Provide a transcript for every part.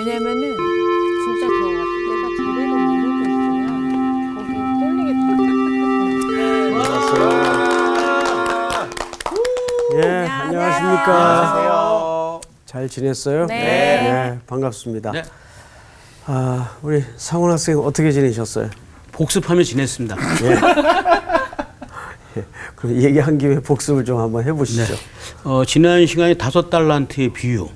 왜냐면은 진짜 그런 것 같아. 내가 제대로 모르고 있으면 거기 쏠리겠다. 예, 안녕하십니까. 안녕하세요. 잘 지냈어요? 네. 네, 반갑습니다. 네. 아, 우리 상훈 학생 어떻게 지내셨어요? 복습하며 지냈습니다. 그럼 얘기한 김에 복습을 좀 한번 해보시죠. 지난 시간에 5달란트의 비유,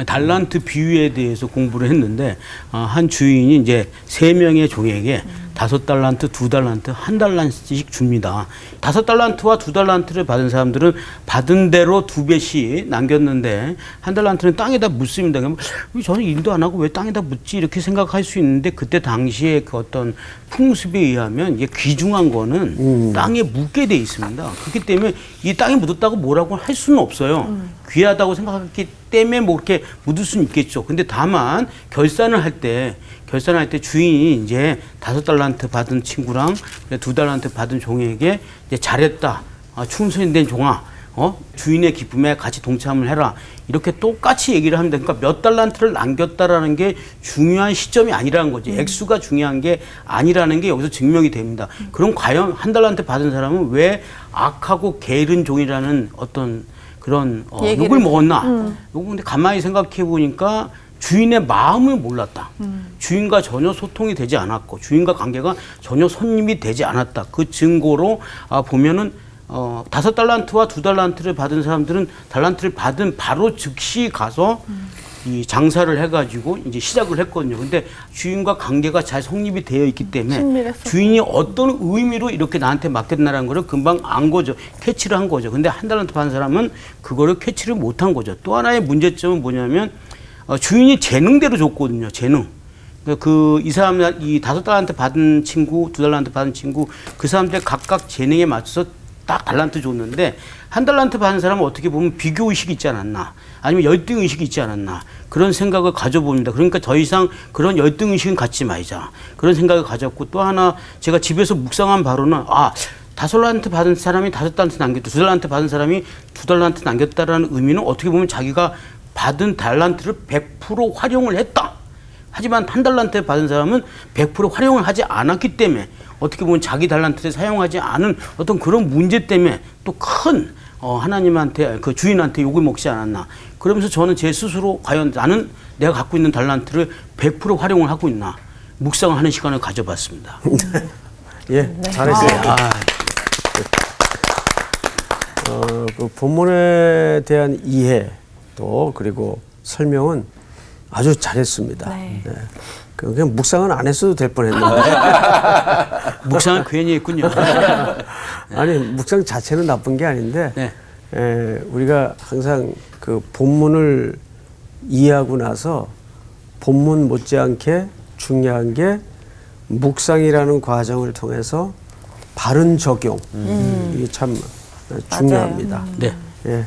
달란트 비유에 대해서 공부를 했는데 한 주인이 이제 3명의 종에게 5달란트, 2달란트, 1달란트씩 줍니다. 5달란트와 2달란트를 받은 사람들은 받은 대로 2배씩 남겼는데 1달란트는 땅에다 묻습니다. 그러면 저는 일도 안 하고 왜 땅에다 묻지 이렇게 생각할 수 있는데 그때 당시에 그 어떤 풍습에 의하면 이게 귀중한 거는 땅에 묻게 돼 있습니다. 그렇기 때문에 이 땅에 묻었다고 뭐라고 할 수는 없어요. 귀하다고 생각했기 때문에 뭐 이렇게 묻을 수는 있겠죠. 근데 다만 결산을 할 때 주인이 이제 5달란트 받은 친구랑 2달란트 받은 종에게 이제 잘했다. 충성된 종아. 주인의 기쁨에 같이 동참을 해라. 이렇게 똑같이 얘기를 합니다. 그러니까 몇 달란트를 남겼다라는 게 중요한 시점이 아니라는 거지. 액수가 중요한 게 아니라는 게 여기서 증명이 됩니다. 그럼 과연 1달란트 받은 사람은 왜 악하고 게으른 종이라는 어떤 그런 욕을 먹었나? 요거 근데 가만히 생각해 보니까 주인의 마음을 몰랐다. 주인과 전혀 소통이 되지 않았고 주인과 관계가 전혀 손님이 되지 않았다. 그 증거로 보면은 5달란트와 2달란트를 받은 사람들은 달란트를 받은 바로 즉시 가서 이 장사를 해가지고 이제 시작을 했거든요. 근데 주인과 관계가 잘 성립이 되어 있기 때문에 주인이 어떤 의미로 이렇게 나한테 맡겼나라는 거를 금방 안 거죠. 캐치를 한 거죠. 근데 1달란트 받은 사람은 그거를 캐치를 못한 거죠. 또 하나의 문제점은 뭐냐면 주인이 재능대로 줬거든요. 재능. 이 사람, 이 5달란트 받은 친구, 2달란트 받은 친구, 그 사람들 각각 재능에 맞춰서 딱 달란트 줬는데 1달란트 받은 사람은 어떻게 보면 비교 의식이 있지 않았나, 아니면 열등 의식이 있지 않았나, 그런 생각을 가져봅니다. 그러니까 더 이상 그런 열등 의식은 갖지 말자, 그런 생각을 가졌고, 또 하나 제가 집에서 묵상한 바로는 5달란트 받은 사람이 5달란트 남겼다, 2달란트 받은 사람이 2달란트 남겼다라는 의미는 어떻게 보면 자기가 받은 달란트를 100% 활용을 했다. 하지만 1달란트 받은 사람은 100% 활용을 하지 않았기 때문에 어떻게 보면 자기 달란트를 사용하지 않은 어떤 그런 문제 때문에 또 큰 하나님한테, 그 주인한테 욕을 먹지 않았나. 그러면서 저는 제 스스로 과연 나는 내가 갖고 있는 달란트를 100% 활용을 하고 있나, 묵상을 하는 시간을 가져봤습니다. 예, 잘했어요. 그 본문에 대한 이해 또 그리고 설명은 아주 잘했습니다. 네. 네. 그냥 묵상은 안 했어도 될 뻔했는데. 묵상을 괜히 했군요. 아니, 묵상 자체는 나쁜 게 아닌데, 네. 우리가 항상 그 본문을 이해하고 나서 본문 못지않게 중요한 게 묵상이라는 과정을 통해서 바른 적용. 이게 참 중요합니다. 네. 예.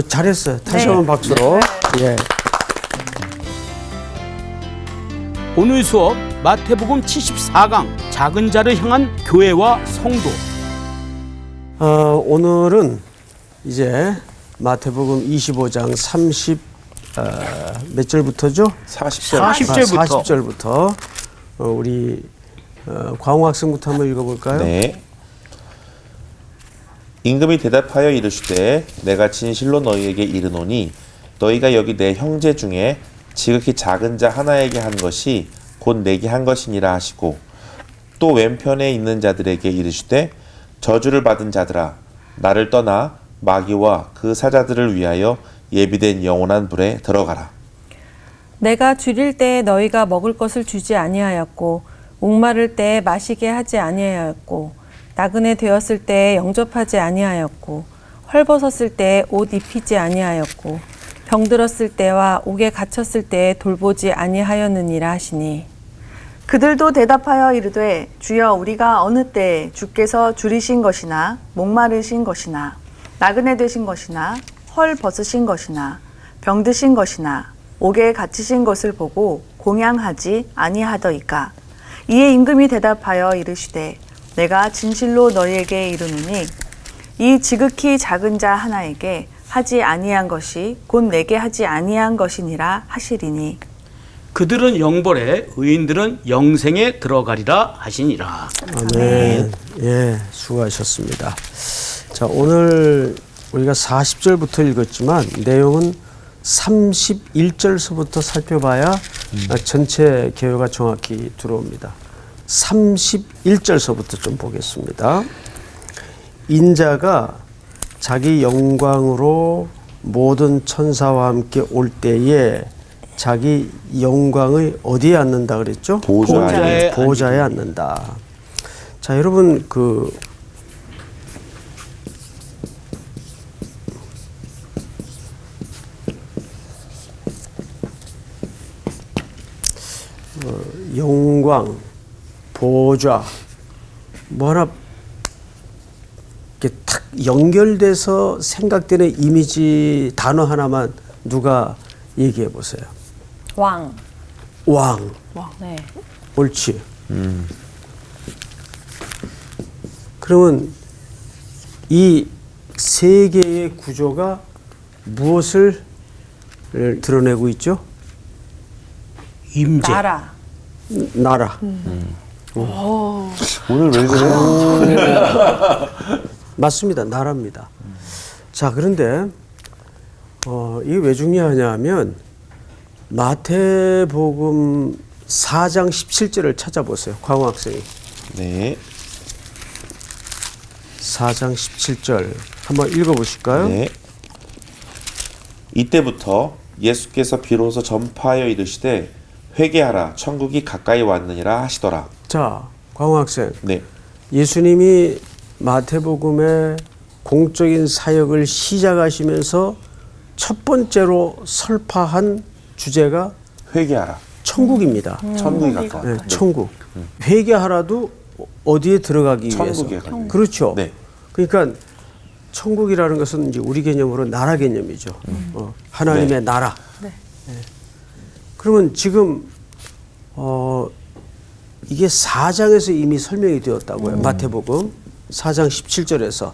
잘했어요. 다시 한번 박수로. 예. 오늘 수업 마태복음 74강 작은 자를 향한 교회와 성도. 오늘은 이제 마태복음 25장 30몇 절부터죠? 40절부터. 40절부터 우리 광우 학생부터 한번 읽어볼까요? 네. 임금이 대답하여 이르시되 내가 진실로 너희에게 이르노니 너희가 여기 내 형제 중에 지극히 작은 자 하나에게 한 것이 곧 내게 한 것이니라 하시고, 또 왼편에 있는 자들에게 이르시되 저주를 받은 자들아 나를 떠나 마귀와 그 사자들을 위하여 예비된 영원한 불에 들어가라. 내가 줄일 때에 너희가 먹을 것을 주지 아니하였고 목마를 때에 마시게 하지 아니하였고 나그네 되었을 때에 영접하지 아니하였고 헐벗었을 때에 옷 입히지 아니하였고 병들었을 때와 옥에 갇혔을 때에 돌보지 아니하였느니라 하시니, 그들도 대답하여 이르되 주여 우리가 어느 때에 주께서 줄이신 것이나 목마르신 것이나 나그네 되신 것이나 헐 벗으신 것이나 병드신 것이나 옥에 갇히신 것을 보고 공양하지 아니하더이까. 이에 임금이 대답하여 이르시되 내가 진실로 너희에게 이르노니 이 지극히 작은 자 하나에게 하지 아니한 것이 곧 내게 하지 아니한 것이니라 하시리니. 그들은 영벌에 의인들은 영생에 들어가리라 하시니라. 아멘. 예, 수고하셨습니다. 자, 오늘 우리가 40절부터 읽었지만 내용은 31절서부터 살펴봐야 전체 개요가 정확히 들어옵니다. 31절서부터 좀 보겠습니다. 인자가 자기 영광으로 모든 천사와 함께 올 때에 자기 영광의 어디에 앉는다 그랬죠? 보좌에 보좌에 앉는다. 자, 여러분 영광, 보좌 뭐 하나 이렇게 탁 연결돼서 생각되는 이미지 단어 하나만 누가 얘기해 보세요. 왕. 왕. 네. 옳지. 그러면 이 세 개의 구조가 무엇을 드러내고 있죠? 임재. 나라. 나라. 오늘 왜 그래요? 맞습니다. 나라입니다. 자, 그런데 이게 왜 중요하냐 하면 마태복음 4장 17절을 찾아보세요. 광호 학생이. 네. 4장 17절 한번 읽어보실까요? 네. 이때부터 예수께서 비로소 전파하여 이르시되 회개하라 천국이 가까이 왔느니라 하시더라. 자, 광호 학생. 네. 예수님이 마태복음의 공적인 사역을 시작하시면서 첫 번째로 설파한 주제가 회개하라. 천국입니다. 천국이 가까이. 네, 천국. 회개하라도 어디에 들어가기 위해서. 천국에 가기 위해서. 그렇죠. 네. 그러니까 천국이라는 것은 이제 우리 개념으로 나라 개념이죠. 하나님의 네. 나라. 네. 그러면 지금 이게 4장에서 이미 설명이 되었다고요. 마태복음 4장 17절에서.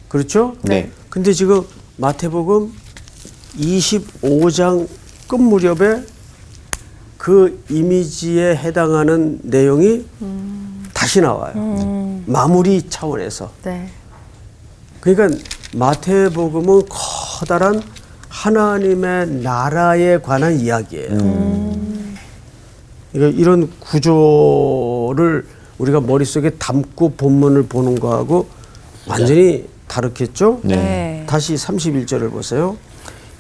그렇죠? 네. 근데 지금 마태복음 25장 끝 무렵에 그 이미지에 해당하는 내용이 다시 나와요. 마무리 차원에서. 네. 그러니까 마태복음은 커다란 하나님의 나라에 관한 이야기예요. 이런 구조를 우리가 머릿속에 담고 본문을 보는 거하고 완전히 다르겠죠? 네. 다시 31절을 보세요.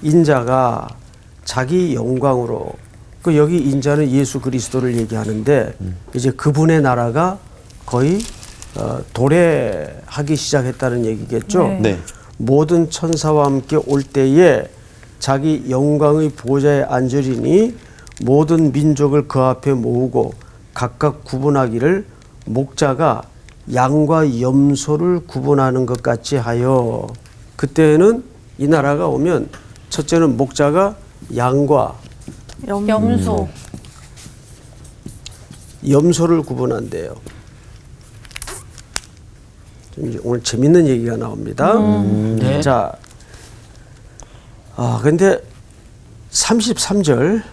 인자가 자기 영광으로 여기 인자는 예수 그리스도를 얘기하는데 이제 그분의 나라가 거의 도래하기 시작했다는 얘기겠죠. 네. 네. 모든 천사와 함께 올 때에 자기 영광의 보좌에 앉으리니 모든 민족을 그 앞에 모으고 각각 구분하기를 목자가 양과 염소를 구분하는 것 같이 하여. 그때는 이 나라가 오면 첫째는 목자가 양과 염소. 염소를 구분한대요. 좀 오늘 재밌는 얘기가 나옵니다. 네. 자, 근데 33절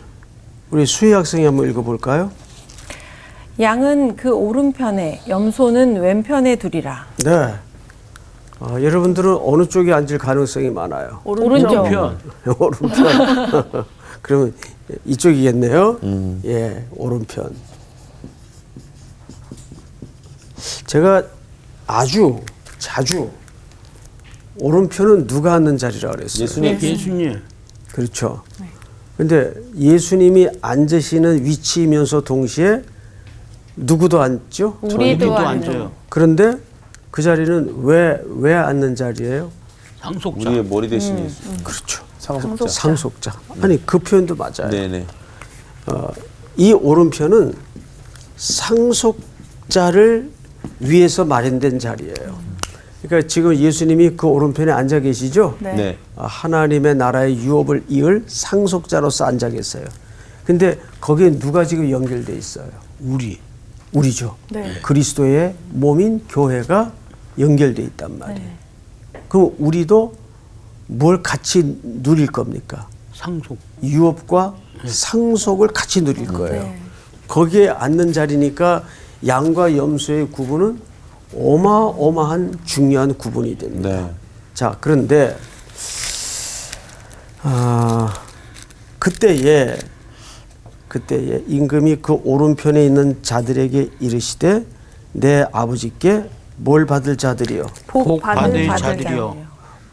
우리 수희 학생이 한번 읽어볼까요? 양은 그 오른편에, 염소는 왼편에 두리라. 네. 여러분들은 어느 쪽에 앉을 가능성이 많아요? 오른쪽. 편. 오른편. 그러면 이쪽이겠네요. 예, 오른편. 제가 아주 자주 오른편은 누가 앉는 자리라 그랬어요. 예수님. 그렇죠. 근데 예수님이 앉으시는 위치이면서 동시에 누구도 앉죠? 우리도 앉아요. 그런데 그 자리는 왜 앉는 자리예요? 상속자. 우리의 머리 대신 예수. 그렇죠. 상속자. 상속자. 아니 그 표현도 맞아요. 네네. 이 오른편은 상속자를 위해서 마련된 자리예요. 그러니까 지금 예수님이 그 오른편에 앉아 계시죠? 네. 네. 하나님의 나라의 유업을 이을 상속자로서 앉아 계세요. 근데 거기에 누가 지금 연결돼 있어요? 우리죠. 네. 그리스도의 몸인 교회가 연결돼 있단 말이에요. 그럼 우리도 뭘 같이 누릴 겁니까? 상속. 유업과 상속을 같이 누릴 거예요. 거기에 앉는 자리니까 양과 염소의 구분은 어마어마한 중요한 구분이 됩니다. 네. 자, 그런데 그때에 임금이 그 오른편에 있는 자들에게 이르시되 내 아버지께 뭘 받을 자들이요? 복 받을 받을 자들. 자들이요.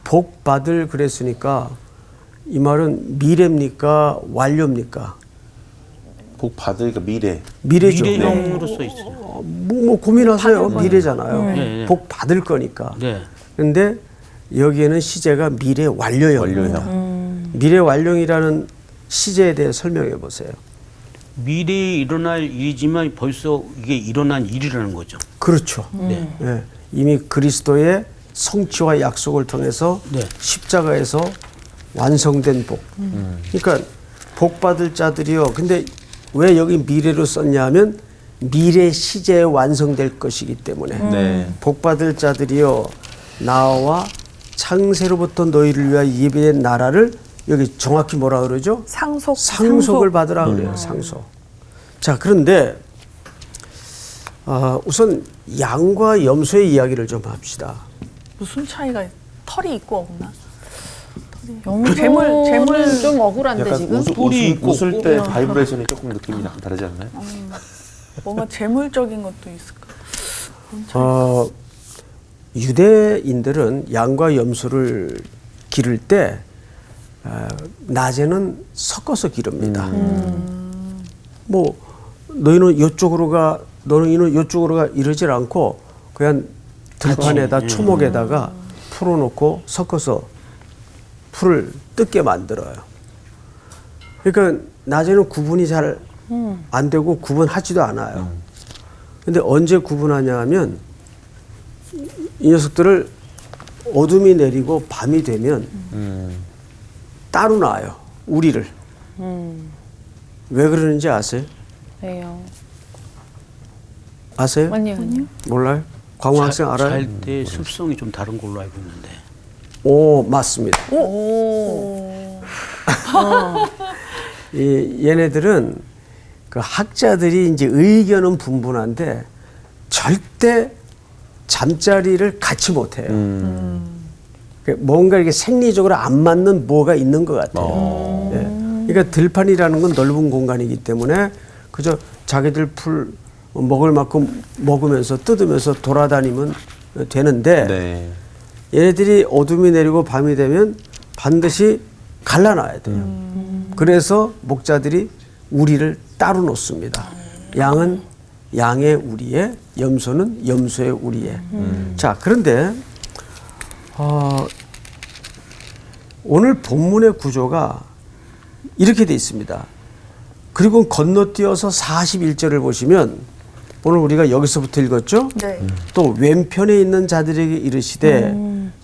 복 받을 그랬으니까 이 말은 미래입니까? 완료입니까? 복 받으니까 미래. 미래죠. 미래형으로 써 있어요. 뭐 고민하세요. 미래잖아요. 네. 복 받을 거니까. 네. 그런데 여기에는 시제가 미래 완료형입니다. 미래 완료이라는 시제에 대해 설명해 보세요. 미래에 일어날 일이지만 벌써 이게 일어난 일이라는 거죠. 그렇죠. 네. 예, 이미 그리스도의 성취와 약속을 통해서 네. 십자가에서 완성된 복. 그러니까 복 받을 자들이요. 근데 왜 여기 미래로 썼냐 하면 미래 시제에 완성될 것이기 때문에 네. 복 받을 자들이요 나와 창세로부터 너희를 위하여 예비된 나라를 여기 정확히 뭐라 그러죠? 상속을 받으라 그래요. 상속. 자, 그런데 우선 양과 염소의 이야기를 좀 합시다. 무슨 차이가 털이 있고 없나? 재물은 좀 억울한데 약간 지금. 웃을 때 바이브레이션이 조금 느낌이 약간 다르지 않나요? 뭔가 재물적인 것도 있을까? 유대인들은 양과 염소를 기를 때 낮에는 섞어서 기릅니다. 뭐 너희는 이쪽으로 가, 너희는 이쪽으로 가 이러질 않고 그냥 들판에다 초목에다가 풀어놓고 섞어서 풀을 뜯게 만들어요. 그러니까 낮에는 구분이 잘 안 되고 구분하지도 않아요. 근데 언제 구분하냐 하면 이 녀석들을 어둠이 내리고 밤이 되면 따로 놔요. 우리를. 왜 그러는지 아세요? 왜요? 아세요? 아니요. 몰라요? 광호 학생 알아요? 잘 때 습성이 좀 다른 걸로 알고 있는데. 오, 맞습니다. 얘네들은 그 학자들이 이제 의견은 분분한데 절대 잠자리를 같이 못 해요. 뭔가 이렇게 생리적으로 안 맞는 뭐가 있는 것 같아요. 예. 그러니까 들판이라는 건 넓은 공간이기 때문에 그저 자기들 풀 먹을 만큼 먹으면서 뜯으면서 돌아다니면 되는데 네. 얘네들이 어둠이 내리고 밤이 되면 반드시 갈라놔야 돼요. 그래서 목자들이 우리를 따로 놓습니다. 양은 양의 우리에, 염소는 염소의 우리에. 자, 그런데 오늘 본문의 구조가 이렇게 돼 있습니다. 그리고 건너뛰어서 41절을 보시면 오늘 우리가 여기서부터 읽었죠? 네. 또 왼편에 있는 자들에게 이르시되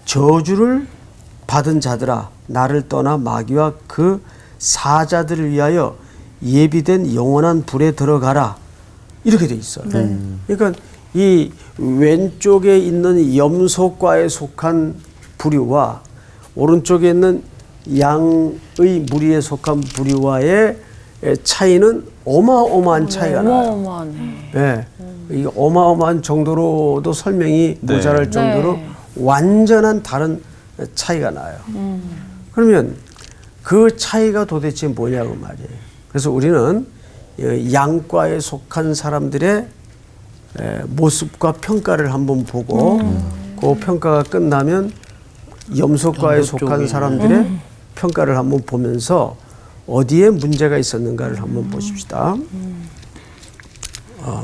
저주를 받은 자들아 나를 떠나 마귀와 그 사자들을 위하여 예비된 영원한 불에 들어가라. 이렇게 돼 있어요. 그러니까 이 왼쪽에 있는 염소과에 속한 부류와 오른쪽에 있는 양의 무리에 속한 부류와의 차이는 어마어마한 차이가 나요. 어마어마하네. 네. 이 어마어마한 정도로도 설명이 네. 모자랄 정도로 네. 완전한 다른 차이가 나요. 그러면 그 차이가 도대체 뭐냐고 말이에요. 그래서 우리는 양과에 속한 사람들의 모습과 평가를 한번 보고 그 평가가 끝나면 염소과에 속한 사람들의 평가를 한번 보면서 어디에 문제가 있었는가를 한번 보십시다.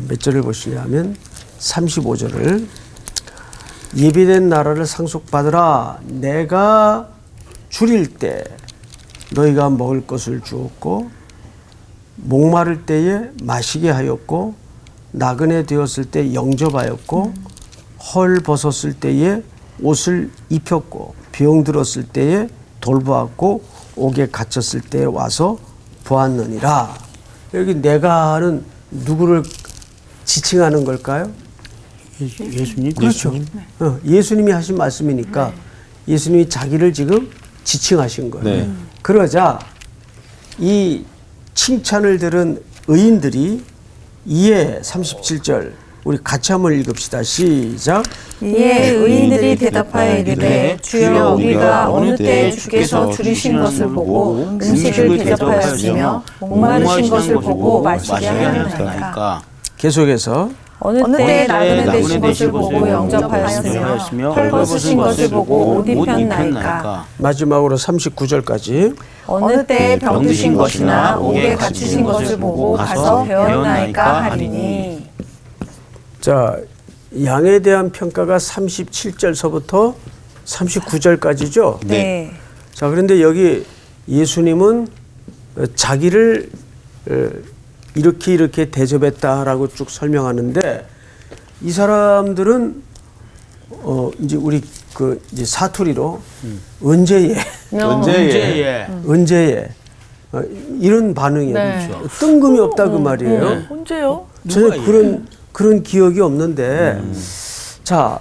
몇 절을 보시냐면 35절을 예비된 나라를 상속받으라. 내가 줄일 때 너희가 먹을 것을 주었고 목마를 때에 마시게 하였고 나그네 되었을 때 영접하였고 헐 벗었을 때에 옷을 입혔고 병들었을 때에 돌보았고 옥에 갇혔을 때에 와서 보았느니라. 여기 내가는 누구를 지칭하는 걸까요? 예수님? 그렇죠. 예수님이 하신 말씀이니까 예수님이 자기를 지금 지칭하신 거예요. 네. 그러자 이 칭찬을 들은 의인들이 이에 37절 우리 같이 한번 읽읍시다. 시작. 이에 의인들이 대답하여 이르되 주여 우리가 어느 때 주께서 줄이신 것을 보고 음식을 대접하였으며 목마르신 것을 보고 마시게 하였나이까. 계속해서 어느 때 나그네 되신 것을 보고 영접하였으며 헐벗으신 것을 보고 옷 입혔나이까. 마지막으로 39절까지 어느 때 병드신 것이나 옥에 갇히신 것을 보고 가서 배웠나이까 하리니. 자, 양에 대한 평가가 37절서부터 39절까지죠. 네. 자, 그런데 여기 예수님은 자기를 이렇게 대접했다라고 쭉 설명하는데 이 사람들은 이제 우리 그 이제 사투리로 언제예 언제예 이런 반응이에요. 네. 그렇죠? 뜬금이 없다 그 말이에요. 언제요? 전혀 그런 기억이 없는데 자,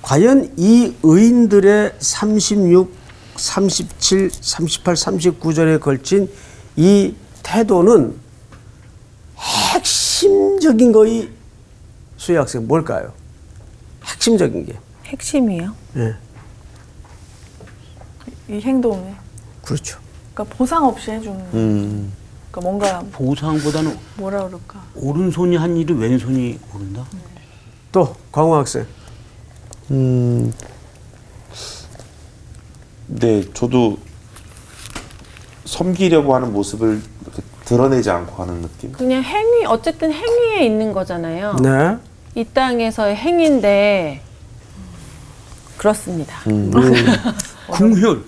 과연 이 의인들의 36, 37, 38, 39절에 걸친 이 태도는 핵심적인 거이 수희 학생 뭘까요? 핵심적인 게. 핵심이요? 네, 이 행동에. 그렇죠. 그러니까 보상 없이 해주는. 그러니까 뭔가 보상보다는 뭐라 그럴까. 오른손이 한 일을 왼손이 모른다. 또 광호 학생. 네, 저도 섬기려고 하는 모습을 이렇게 드러내지 않고 하는 느낌. 그냥 행위, 어쨌든 행위에 있는 거잖아요. 네. 이 땅에서의 행위인데 그렇습니다. 궁혈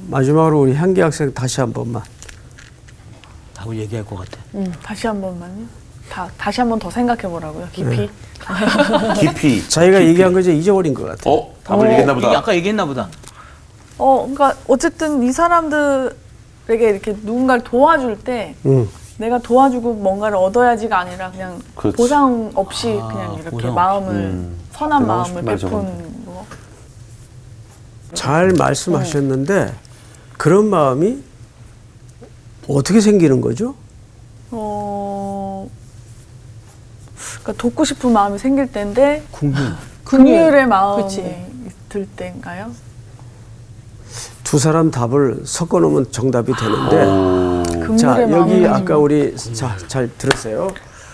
마지막으로 우리 향기 학생 다시 한 번만. 하고 얘기할 것 같아. 다시 한 번만요. 다시 한 번 더 생각해 보라고요. 깊이. 깊이. 자기가 얘기한 거 이제 잊어버린 것 같아요. 답을 얘기했나 보다. 아까 얘기했나 보다. 그러니까 어쨌든 이 사람들에게 이렇게 누군가를 도와줄 때 내가 도와주고 뭔가를 얻어야지가 아니라 그냥 그렇지. 보상 없이 그냥 이렇게 보상. 마음을 선한 내가 하고 마음을 싶은 말 베푼 거. 잘 말씀하셨는데 그런 마음이 어떻게 생기는 거죠? 그러니까 돕고 싶은 마음이 생길 때인데 궁혈. 긍휼의 마음이 그치. 들 때인가요? 두 사람 답을 섞어 놓으면 정답이 되는데 자, 긍휼의 여기 마음이 아까 우리 잘 들으세요.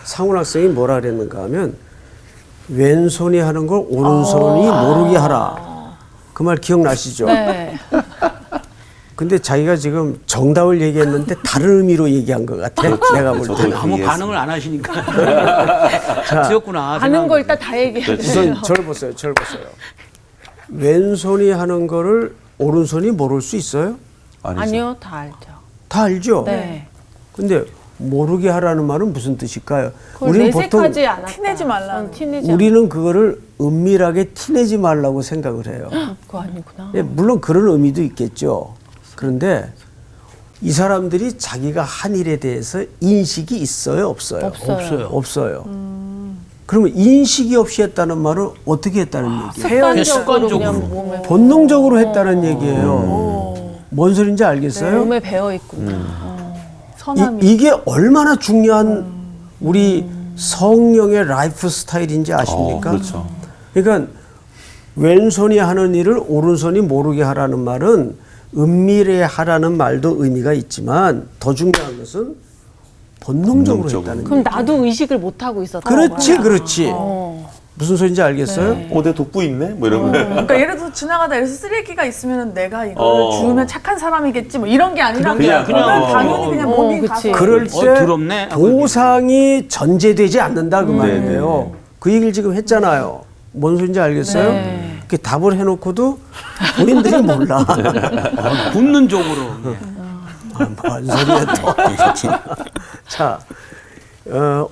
상훈 학생이 뭐라 그랬는가 하면 왼손이 하는 걸 오른손이 모르게 하라. 그 말 기억나시죠? 네. 근데 자기가 지금 정답을 얘기했는데 다른 의미로 얘기한 것 같아. 내가 볼 저도 때는. 아무 이해했습니다. 반응을 안 하시니까. 지었구나. 아는 거 일단 다 얘기해야 돼요. 우선 저를 보세요. 왼손이 하는 거를 오른손이 모를 수 있어요? 아니요, 다 알죠. 다 알죠? 네. 근데 모르게 하라는 말은 무슨 뜻일까요? 그걸 내색하지 않았다. 티내지 말라는. 티내지 우리는 그거를 은밀하게 티내지 말라고 생각을 해요. 그거 아니구나. 예, 물론 그런 의미도 있겠죠. 그런데 이 사람들이 자기가 한 일에 대해서 인식이 있어요, 없어요? 없어요. 없어요. 그러면 인식이 없이 했다는 말은 어떻게 했다는 얘기예요? 습관적으로 그냥 몸에, 본능적으로 했다는 얘기예요. 뭔 소린지 알겠어요? 몸에 배어 있구나. 선함이. 이게 얼마나 중요한 우리 성령의 라이프 스타일인지 아십니까? 그렇죠. 그러니까 왼손이 하는 일을 오른손이 모르게 하라는 말은 은밀히 하라는 말도 의미가 있지만 더 중요한 것은 본능적으로 했다는 그럼 얘기. 나도 의식을 못 하고 있었다. 그렇지. 무슨 소리인지 알겠어요? 내 독부 있네? 뭐 이런 거. 그러니까 예를 들어서 지나가다 예를 들어서 쓰레기가 있으면 내가 이걸 주우면 착한 사람이겠지 뭐 이런 게 아니라 그냥, 당연히 그냥 몸이 그치. 가서 그럴 때 더럽네. 보상이 전제되지 않는다 그 말이에요. 그 얘기를 지금 했잖아요. 뭔 소리인지 알겠어요? 네. 이렇게 답을 해놓고도 본인들이 몰라. 본능적으로. 뭔 소리야 또. 자,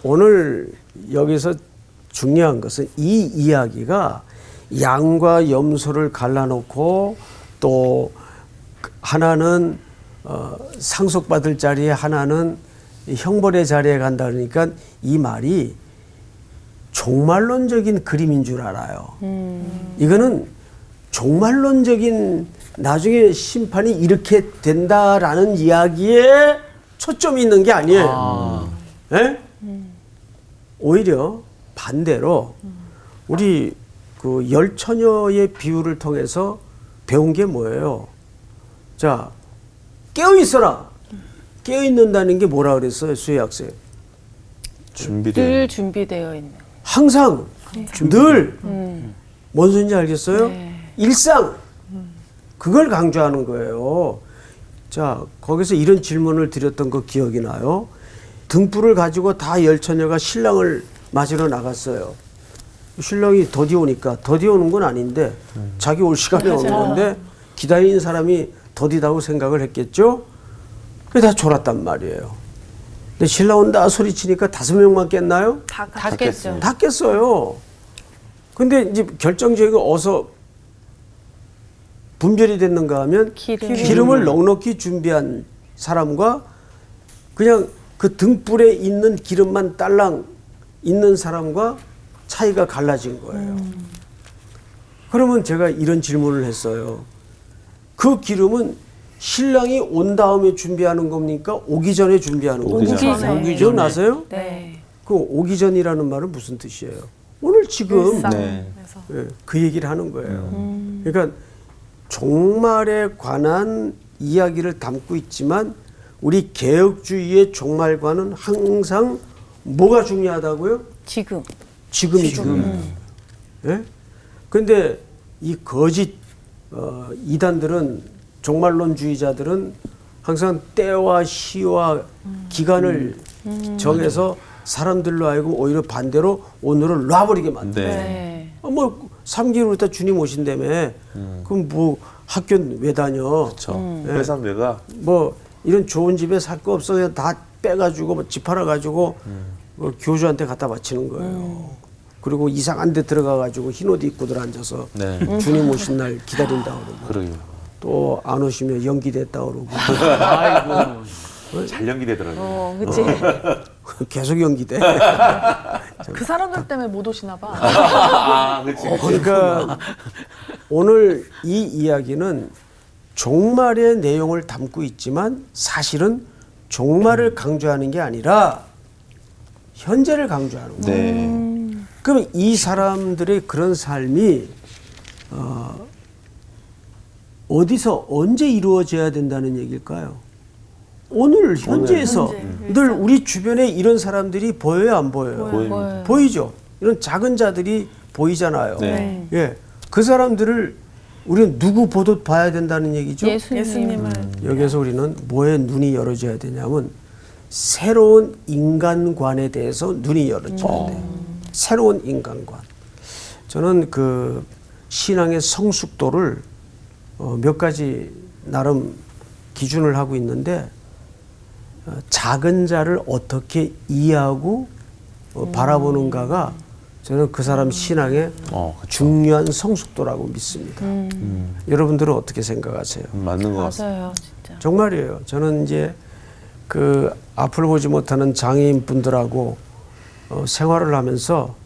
오늘 여기서 중요한 것은 이 이야기가 양과 염소를 갈라놓고 또 하나는 상속받을 자리에 하나는 형벌의 자리에 간다 그러니까 이 말이 종말론적인 그림인 줄 알아요. 이거는 종말론적인 나중에 심판이 이렇게 된다라는 이야기의 초점이 있는 게 아니에요. 예? 오히려 반대로 우리 그 열처녀의 비유를 통해서 배운 게 뭐예요? 자, 깨어 있어라. 깨어 있는다는 게 뭐라 그랬어요, 수혜 학생? 늘 준비되어 있는. 항상 늘 뭔 소리인지 알겠어요? 일상 그걸 강조하는 거예요. 자, 거기서 이런 질문을 드렸던 거 기억이 나요. 등불을 가지고 다 열처녀가 신랑을 맞으러 나갔어요. 신랑이 더디 오니까 더디 오는 건 아닌데 자기 올 시간에 오는 건데 기다리는 사람이 더디다고 생각을 했겠죠. 그래서 다 졸았단 말이에요. 근데 신랑 온다 소리치니까 5명만 깼나요? 다 깼죠. 다 깼어요. 근데 이제 결정적이고 어서 분별이 됐는가 하면 기름을 넉넉히 준비한 사람과 그냥 그 등불에 있는 기름만 딸랑 있는 사람과 차이가 갈라진 거예요. 그러면 제가 이런 질문을 했어요. 그 기름은 신랑이 온 다음에 준비하는 겁니까? 오기 전에 준비하는 겁니까? 기억나세요? 네. 그 오기 전이라는 말은 무슨 뜻이에요? 오늘 지금 네. 예, 그 얘기를 하는 거예요. 그러니까 종말에 관한 이야기를 담고 있지만 우리 개혁주의의 종말과는 항상 뭐가 중요하다고요? 지금이 중요해요. 예? 근데 이 거짓 이단들은 종말론주의자들은 항상 때와 시와 기간을 정해서 사람들로 하여금 오히려 반대로 오늘을 놔버리게 만들어요. 네. 뭐 3개월 있다 주님 오신다며 그럼 뭐 학교 왜 다녀? 그렇죠. 회사는 왜가? 뭐 이런 좋은 집에 살 거 없어 그냥 다 빼가지고 뭐 집 팔아가지고 뭐 교주한테 갖다 바치는 거예요. 그리고 이상한 데 들어가가지고 흰 옷 입고들 앉아서 네. 주님 오신 날 기다린다 그러고 그러게요. 또 안 오시면 연기됐다 그러고 아이고. 잘 연기되더라고요. 그치. 계속 연기돼. 그 사람들 때문에 못 오시나 봐. 아, 그렇지. 그러니까 오늘 이 이야기는 종말의 내용을 담고 있지만 사실은 종말을 강조하는 게 아니라 현재를 강조하는 거예요. 네. 그럼 이 사람들의 그런 삶이 어디서 언제 이루어져야 된다는 얘기일까요? 오늘 현재에서 늘 우리 주변에 이런 사람들이 보여요, 안 보여요? 보입니다. 보이죠. 이런 작은 자들이 보이잖아요. 네. 예, 그 사람들을 우리는 누구 보듯 봐야 된다는 얘기죠. 예수님을 여기서 우리는 뭐에 눈이 열어져야 되냐면 새로운 인간관에 대해서 눈이 열어져야 돼요. 새로운 인간관. 저는 그 신앙의 성숙도를 몇 가지 나름 기준을 하고 있는데 작은 자를 어떻게 이해하고 바라보는가가 저는 그 사람 신앙의 그렇죠. 중요한 성숙도라고 믿습니다. 여러분들은 어떻게 생각하세요? 맞는 것 같습니다. 맞아요, 진짜. 정말이에요. 저는 이제 그 앞을 보지 못하는 장애인 분들하고 생활을 하면서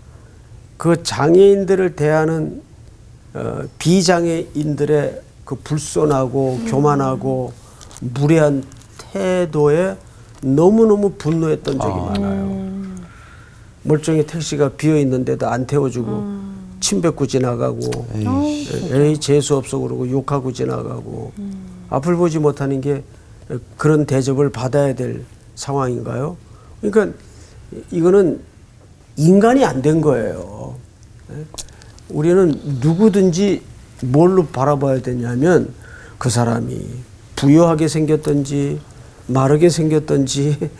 그 장애인들을 대하는 비장애인들의 그 불손하고 교만하고 무례한 태도에 너무너무 분노했던 적이 많아요. 멀쩡히 택시가 비어 있는데도 안 태워주고 침 뱉고 지나가고 에이 재수 없어 그러고 욕하고 지나가고 앞을 보지 못하는 게 그런 대접을 받아야 될 상황인가요? 그러니까 이거는 인간이 안 된 거예요. 우리는 누구든지 뭘로 바라봐야 되냐면 그 사람이 부유하게 생겼든지 마르게 생겼든지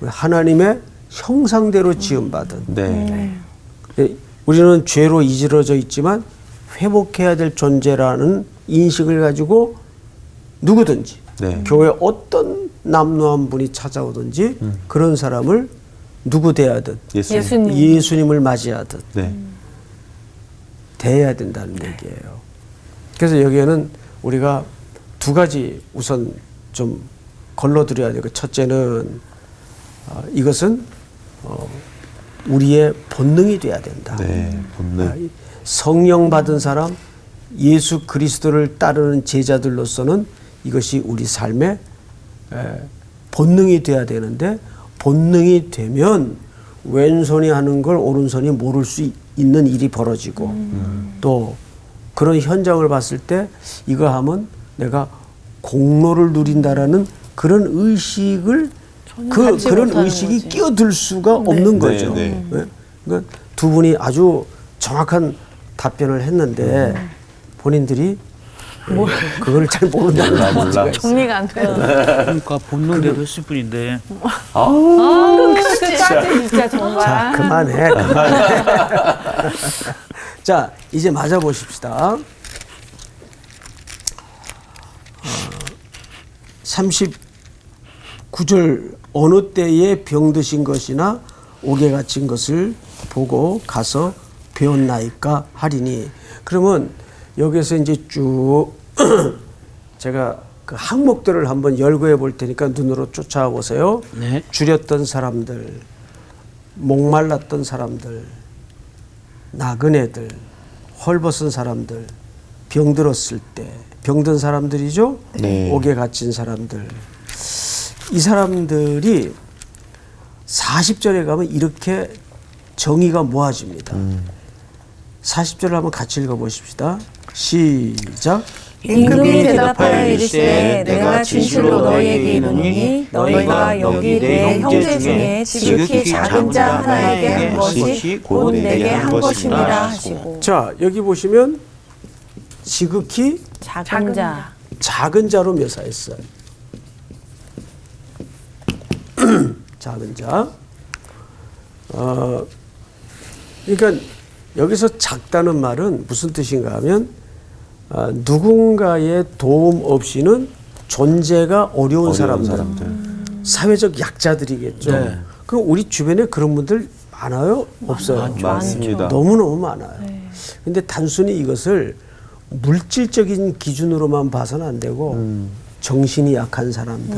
하나님의 형상대로 지음받은. 네. 우리는 죄로 이지러져 있지만 회복해야 될 존재라는 인식을 가지고 누구든지 네. 교회 어떤 남루한 분이 찾아오든지 그런 사람을 누구 대하듯 예수님을 맞이하듯 네. 대해야 된다는 얘기예요. 그래서 여기에는 우리가 두 가지 우선 좀 걸러드려야 되고, 첫째는 이것은 우리의 본능이 돼야 된다. 네. 본능. 성령 받은 사람, 예수 그리스도를 따르는 제자들로서는 이것이 우리 삶의 본능이 돼야 되는데 본능이 되면 왼손이 하는 걸 오른손이 모를 수 있는 일이 벌어지고 또 그런 현장을 봤을 때 이거 하면 내가 공로를 누린다라는 그런 의식을 그런 의식이 끼어들 수가 없는 거죠. 네. 네? 그러니까 두 분이 아주 정확한 답변을 했는데 본인들이 그걸 잘 모른다는 몰라. 문제가 있어요. 정리가 안 돼요. 그러니까 본능대로 했을 뿐인데 끝까지 진짜 정말. 자, 그만해. 자, 이제 맞아 보십시다. 39절 어느 때에 병드신 것이나 옥에 갇힌 것을 보고 가서 배웠나이까 하리니. 그러면 여기서 이제 쭉 제가 그 항목들을 한번 열거해 볼 테니까 눈으로 쫓아와 보세요. 네. 줄였던 사람들, 목말랐던 사람들, 나그네들, 헐벗은 사람들, 병들었을 때 병든 사람들이죠. 네. 옥에 갇힌 사람들. 이 사람들이 40절에 가면 이렇게 정의가 모아집니다. 40절을 한번 같이 읽어보십시다. 시작. 임금이 대답하여 이르시되 내가 진실로 너희에게 이르노니 너희가 여기 내 형제 중에 지극히 작은 자 하나에게 한 것이 곧 내게 한 것이니라 하시고. 자, 여기 보시면 지극히 작은 자. 작은 자로 묘사했어요. 작은 자. 그러니까 여기서 작다는 말은 무슨 뜻인가 하면 누군가의 도움 없이는 존재가 어려운 사람들, 사회적 약자들이겠죠. 네. 그럼 우리 주변에 그런 분들 많아요? 없어요? 많습니다. 너무너무 많아요. 근데 단순히 이것을 물질적인 기준으로만 봐서는 안 되고 정신이 약한 사람들,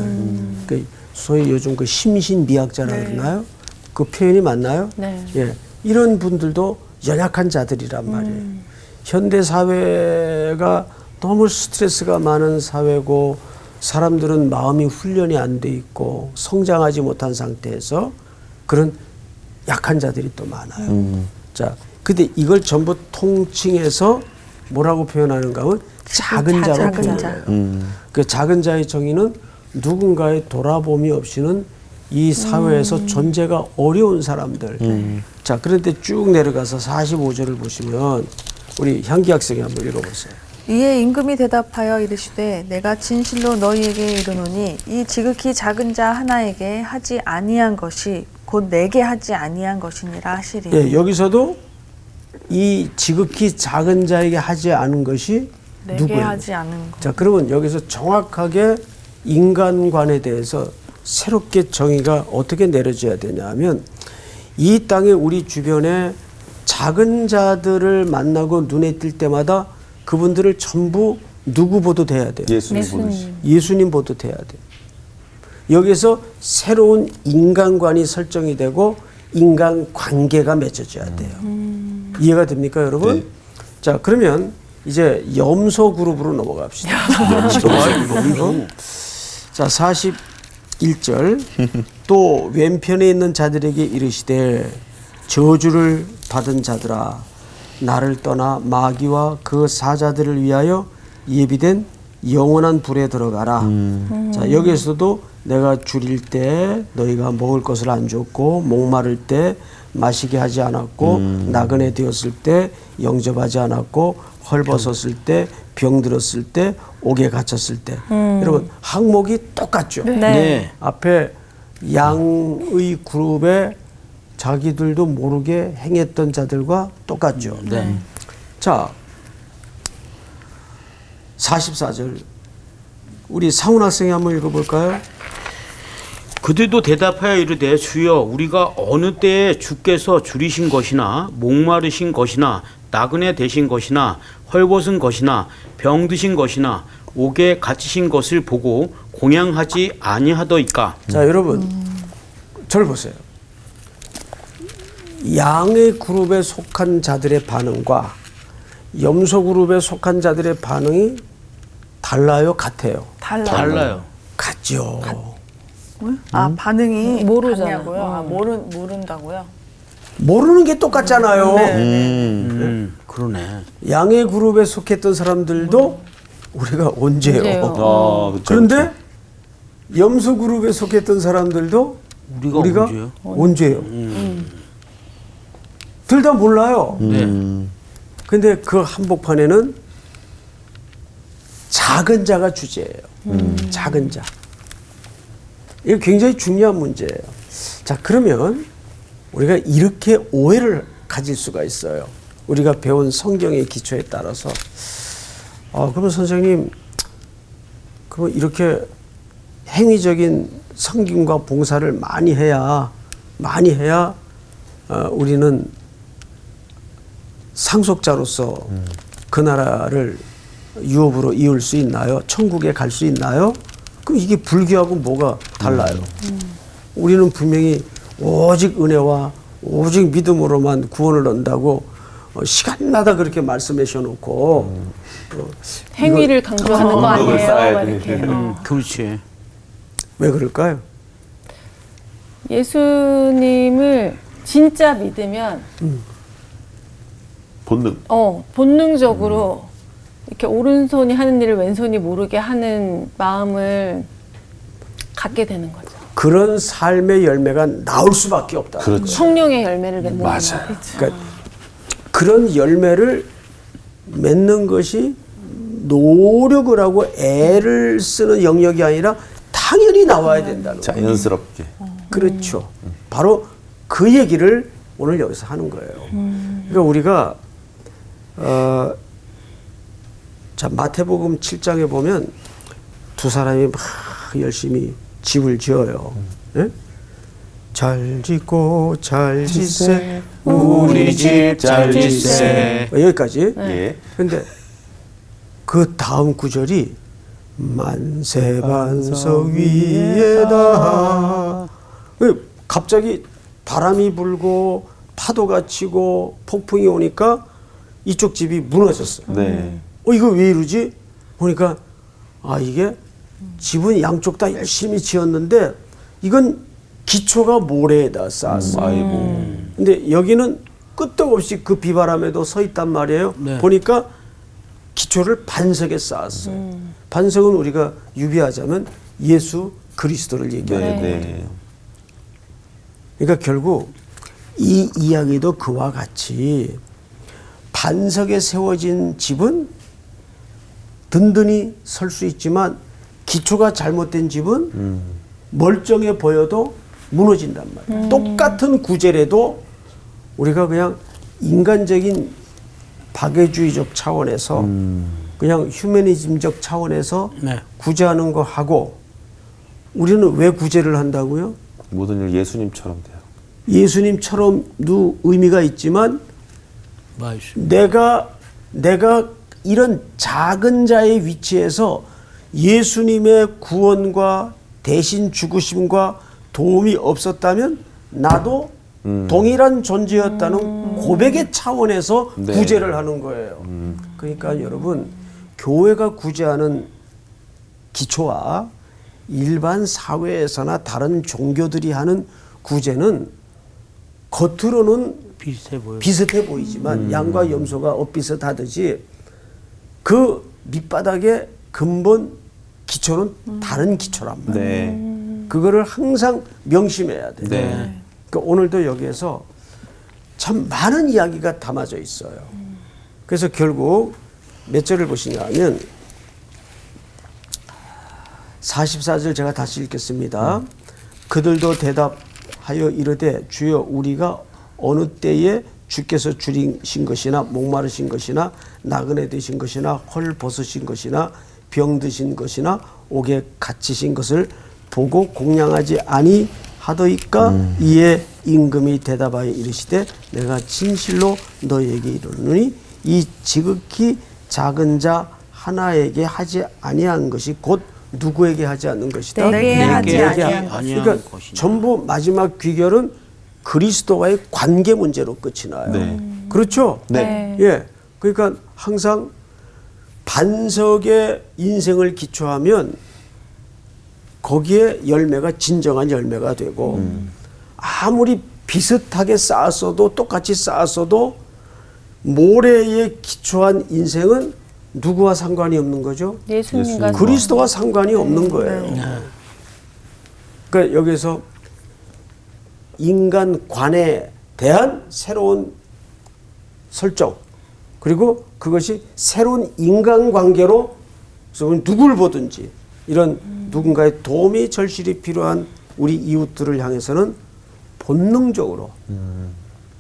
그 소위 요즘 그 심신미약자라 그러나요? 그 표현이 맞나요? 네. 예, 이런 분들도 연약한 자들이란 말이에요. 현대 사회가 너무 스트레스가 많은 사회고 사람들은 마음이 훈련이 안 돼 있고 성장하지 못한 상태에서 그런 약한 자들이 또 많아요. 자, 근데 이걸 전부 통칭해서 뭐라고 표현하는가 하면 작은 자로 표현해요. 그 작은 자의 정의는 누군가의 돌아봄이 없이는 이 사회에서 존재가 어려운 사람들. 자, 그런데 쭉 내려가서 45절을 보시면 우리 향기 학생이 한번 읽어보세요. 이에 임금이 대답하여 이르시되 내가 진실로 너희에게 이르노니 이 지극히 작은 자 하나에게 하지 아니한 것이 곧 내게 하지 아니한 것이니라 하시리니. 예, 여기서도 이 지극히 작은 자에게 하지 않은 것이 내게 누구예요? 하지 않은 것. 자, 그러면 여기서 정확하게 인간관에 대해서 새롭게 정의가 어떻게 내려져야 되냐 하면 이 땅에 우리 주변에 작은 자들을 만나고 눈에 띌 때마다 그분들을 전부 누구 보도 돼야 돼요? 예수님 보도 돼야 돼요. 여기서 새로운 인간관이 설정이 되고 인간관계가 맺어져야 돼요. 이해가 됩니까, 여러분? 네. 자, 그러면 이제 염소 그룹으로 넘어갑시다. 자, 41절. 또 왼편에 있는 자들에게 이르시되 저주를 받은 자들아 나를 떠나 마귀와 그 사자들을 위하여 예비된 영원한 불에 들어가라. 자, 여기에서도 내가 줄일 때 너희가 먹을 것을 안 줬고 목마를 때 마시게 하지 않았고 나그네 되었을 때 영접하지 않았고 헐벗었을 때 병들었을 때 옥에 갇혔을 때. 여러분 항목이 똑같죠. 네. 앞에 양의 그룹에 자기들도 모르게 행했던 자들과 똑같죠. 네. 자, 44절 우리 상훈 학생이 한번 읽어볼까요? 그들도 대답하여 이르되 주여 우리가 어느 때에 주께서 줄이신 것이나 목마르신 것이나 나그네 되신 것이나 헐벗은 것이나 병드신 것이나 옥에 갇히신 것을 보고 공양하지 아니하더이까. 자, 여러분 저를 보세요. 양의 그룹에 속한 자들의 반응과 염소 그룹에 속한 자들의 반응이 달라요, 같아요? 달라요. 같죠. 아, 반응이 모르잖아요. 같냐고요? 아, 모른다고요? 모르는 게 똑같잖아요. 그러네. 양의 그룹에 속했던 사람들도 우리가 언제요? 언제요? 그쵸, 그런데 염소 그룹에 속했던 사람들도 우리가 언제요? 언제요? 둘 다 몰라요. 네. 근데 그 한복판에는 작은 자가 주제예요. 작은 자. 이거 굉장히 중요한 문제예요. 자, 그러면 우리가 이렇게 오해를 가질 수가 있어요. 우리가 배운 성경의 기초에 따라서. 그러면 선생님, 그럼 이렇게 행위적인 섬김과 봉사를 많이 해야 우리는 상속자로서 그 나라를 유업으로 이을 수 있나요? 천국에 갈 수 있나요? 그럼 이게 불교하고 뭐가 달라요? 우리는 분명히 오직 은혜와 오직 믿음으로만 구원을 얻는다고 시간마다 그렇게 말씀하셔 놓고 행위를 강조하는 거 아니에요? 막 이렇게. 그렇지. 왜 그럴까요? 예수님을 진짜 믿으면 본능. 본능적으로 이렇게 오른손이 하는 일을 왼손이 모르게 하는 마음을 갖게 되는 거죠. 그런 삶의 열매가 나올 수밖에 없다. 그렇죠. 성령의 열매를 맺는 거죠. 그러니까 그런 열매를 맺는 것이 노력을 하고 애를 쓰는 영역이 아니라 당연히 나와야 된다는 거예요. 자연스럽게. 그렇죠. 바로 그 얘기를 오늘 여기서 하는 거예요. 그러니까 우리가 자, 마태복음 7장에 보면 두 사람이 막 열심히 집을 지어요. 예? 잘 짓고 잘 짓세 우리 집 잘 짓세 여기까지. 예. 근데 그 다음 구절이 만세 반석 위에다 갑자기 바람이 불고 파도가 치고 폭풍이 오니까 이쪽 집이 무너졌어요. 네. 이거 왜 이러지? 보니까 이게 집은 양쪽 다 열심히 지었는데 이건 기초가 모래에다 쌓았어요. 아이고. 근데 여기는 끄떡없이 그 비바람에도 서 있단 말이에요. 네. 보니까 기초를 반석에 쌓았어요. 반석은 우리가 유비하자면 예수 그리스도를 얘기하는 네, 거예요. 네. 그러니까 결국 이 이야기도 그와 같이 반석에 세워진 집은 든든히 설 수 있지만 기초가 잘못된 집은 멀쩡해 보여도 무너진단 말이에요. 똑같은 구절에도 우리가 그냥 인간적인 박애주의적 차원에서 그냥 휴머니즘적 차원에서 네. 구제하는 거 하고 우리는 왜 구제를 한다고요? 모든 일 예수님처럼 돼요. 예수님처럼도 의미가 있지만 내가 이런 작은 자의 위치에서 예수님의 구원과 대신 죽으심과 도움이 없었다면 나도 동일한 존재였다는 고백의 차원에서 네. 구제를 하는 거예요. 그러니까 여러분 교회가 구제하는 기초와 일반 사회에서나 다른 종교들이 하는 구제는 겉으로는 비슷해 보이지만 양과 염소가 엇비슷하듯이 그 밑바닥의 근본 기초는 다른 기초란 말이에요. 네. 그거를 항상 명심해야 돼요. 네. 그러니까 오늘도 여기에서 참 많은 이야기가 담아져 있어요. 그래서 결국 몇 절을 보시냐 하면 44절 제가 다시 읽겠습니다. 그들도 대답하여 이르되 주여 우리가 어느 때에 주께서 줄이신 것이나 목마르신 것이나 나그네 되신 것이나 헐 벗으신 것이나 병 드신 것이나 옥에 갇히신 것을 보고 공양하지 아니하더이까 이에 임금이 대답하여 이르시되 내가 진실로 너희에게 이르노니 이 지극히 작은 자 하나에게 하지 아니한 것이 곧 누구에게 하지 않는 것이다. 내게 하지 아니한 그러니까 전부 마지막 귀결은 그리스도와의 관계 문제로 끝이 나요. 네. 그렇죠? 네. 예. 그러니까 항상 반석의 인생을 기초하면 거기에 열매가 진정한 열매가 되고 아무리 비슷하게 쌓았어도 똑같이 쌓았어도 모래에 기초한 인생은 누구와 상관이 없는 거죠? 예수님과 그리스도와 상관이 없는 거예요. 그러니까 여기서 인간관에 대한 새로운 설정 그리고 그것이 새로운 인간관계로 누굴 보든지 이런 누군가의 도움이 절실히 필요한 우리 이웃들을 향해서는 본능적으로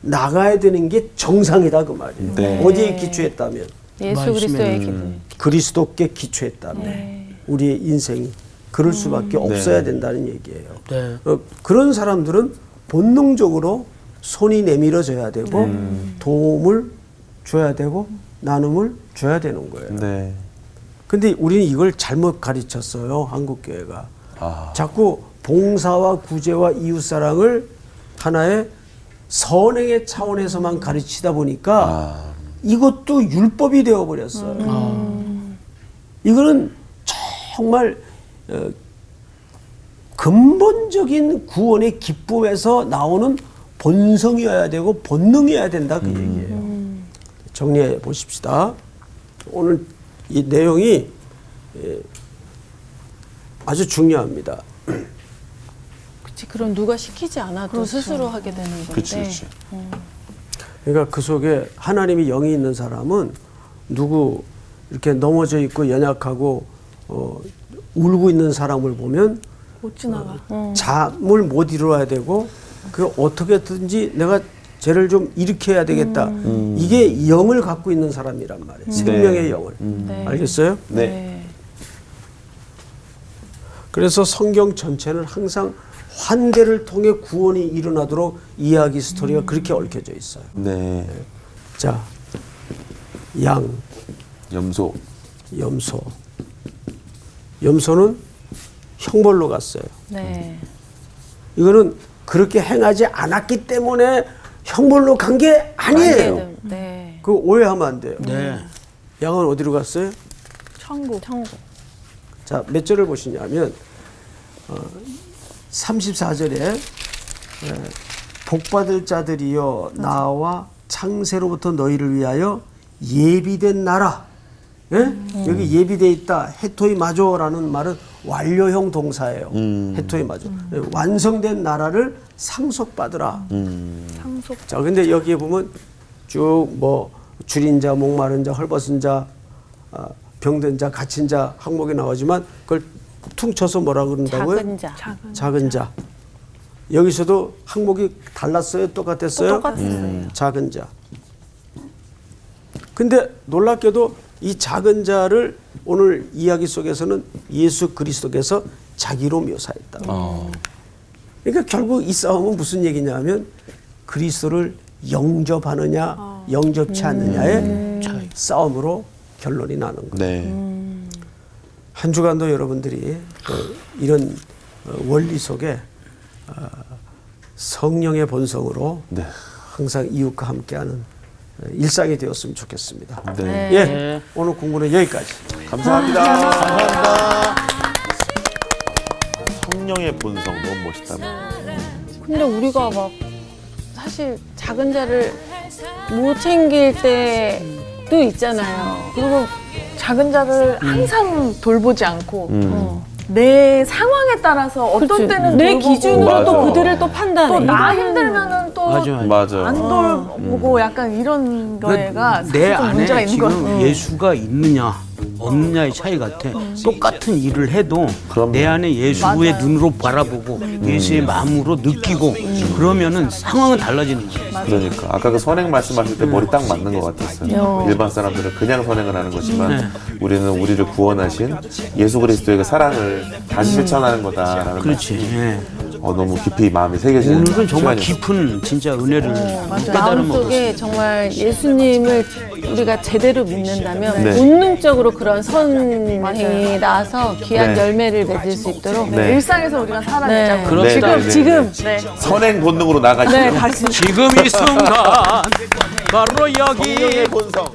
나가야 되는 게 정상이다 그 말이에요. 네. 어디에 기초했다면 예수 그리스도의 기도. 그리스도께 기초했다면 우리의 인생이 그럴 수밖에 없어야 된다는 얘기예요. 네. 그런 사람들은 본능적으로 손이 내밀어져야 되고 도움을 줘야 되고 나눔을 줘야 되는 거예요. 네. 근데 우리는 이걸 잘못 가르쳤어요. 한국교회가. 자꾸 봉사와 구제와 이웃사랑을 하나의 선행의 차원에서만 가르치다 보니까 이것도 율법이 되어버렸어요. 이거는 정말 근본적인 구원의 기쁨에서 나오는 본성이어야 되고 본능이어야 된다 그 얘기예요. 정리해 보십시다. 오늘 이 내용이 아주 중요합니다. 그치, 그럼 누가 시키지 않아도 스스로 하게 되는 건데. 그렇지. 그러니까 그 속에 하나님이 영이 있는 사람은 누구 이렇게 넘어져 있고 연약하고 울고 있는 사람을 보면 못 지나가. 잠을 못 이루어야 되고 그 어떻게든지 내가 쟤를 좀 일으켜야 되겠다. 이게 영을 갖고 있는 사람이란 말이에요. 생명의 영을. 알겠어요? 네. 그래서 성경 전체는 항상 환대를 통해 구원이 일어나도록 이야기 스토리가 그렇게 얽혀져 있어요. 네. 자, 양, 염소. 염소. 염소는 형벌로 갔어요. 네. 이거는 그렇게 행하지 않았기 때문에 형벌로 간 게 아니에요. 네. 그 오해하면 안 돼요. 네. 양은 어디로 갔어요? 천국. 자, 몇 절을 보시냐면 34절에 복받을 자들이여 나와 창세로부터 너희를 위하여 예비된 나라. 예? 여기 예비되어 있다. 해토이 마조라는 말은 완료형 동사예요. 해토이 마조. 완성된 나라를 상속받으라. 상속. 자, 근데 여기에 보면 쭉 뭐 줄인 자, 목마른 자, 헐벗은 자, 병든 자, 갇힌 자 항목이 나오지만 그걸 퉁쳐서 뭐라 그런다고요? 작은 자. 작은 자. 여기서도 항목이 달랐어요? 똑같았어요? 똑같았어요. 작은 자. 근데 놀랍게도 이 작은 자를 오늘 이야기 속에서는 예수 그리스도께서 자기로 묘사했다. 그러니까 결국 이 싸움은 무슨 얘기냐면 그리스도를 영접하느냐 영접치 않느냐의 싸움으로 결론이 나는 거예요. 네. 한 주간도 여러분들이 이런 원리 속에 성령의 본성으로 네. 항상 이웃과 함께하는 일상이 되었으면 좋겠습니다. 네. 예, 오늘 공부는 여기까지. 감사합니다. 성령의 본성 너무 멋있다. 근데 우리가 막 사실 작은 자를 못 챙길 때도 있잖아요. 그리고 작은 자를 항상 돌보지 않고 내 상황에 따라서 어떤 그치. 때는 내 돌보고 기준으로 맞아. 또 그들을 또 판단해. 또 나 이거는 힘들면은 또 안 맞아. 돌보고 약간 이런 거가 내 사실 좀 문제가 안에 있는 것 지금 같아요. 예수가 있느냐 없느냐의 차이 같아. 똑같은 일을 해도 그럼요. 내 안에 예수의 맞아요. 눈으로 바라보고 예수의 마음으로 느끼고 그러면은 상황은 달라지는 거예요. 그러니까 아까 그 선행 말씀하실 때 머리 딱 맞는 것 같았어요. 일반 사람들은 그냥 선행을 하는 거지만 우리는 우리를 구원하신 예수 그리스도의 그 사랑을 다시 실천하는 거다라는 그렇지. 말씀이 예. 너무 깊이 마음에 새겨지는 오늘은 정말 시간이었어요. 깊은 진짜 은혜를 깨달음 마음속에 얻었어요. 정말 예수님을 우리가 제대로 믿는다면 네. 본능적으로 그런 선행이 나서 귀한 네. 열매를 맺을 수 있도록 네. 일상에서 우리가 네. 살아내자고. 그렇다. 지금 네. 선행 본능으로 나가시죠. 네, 다시 지금 이 순간 바로 여기 성령의 본성.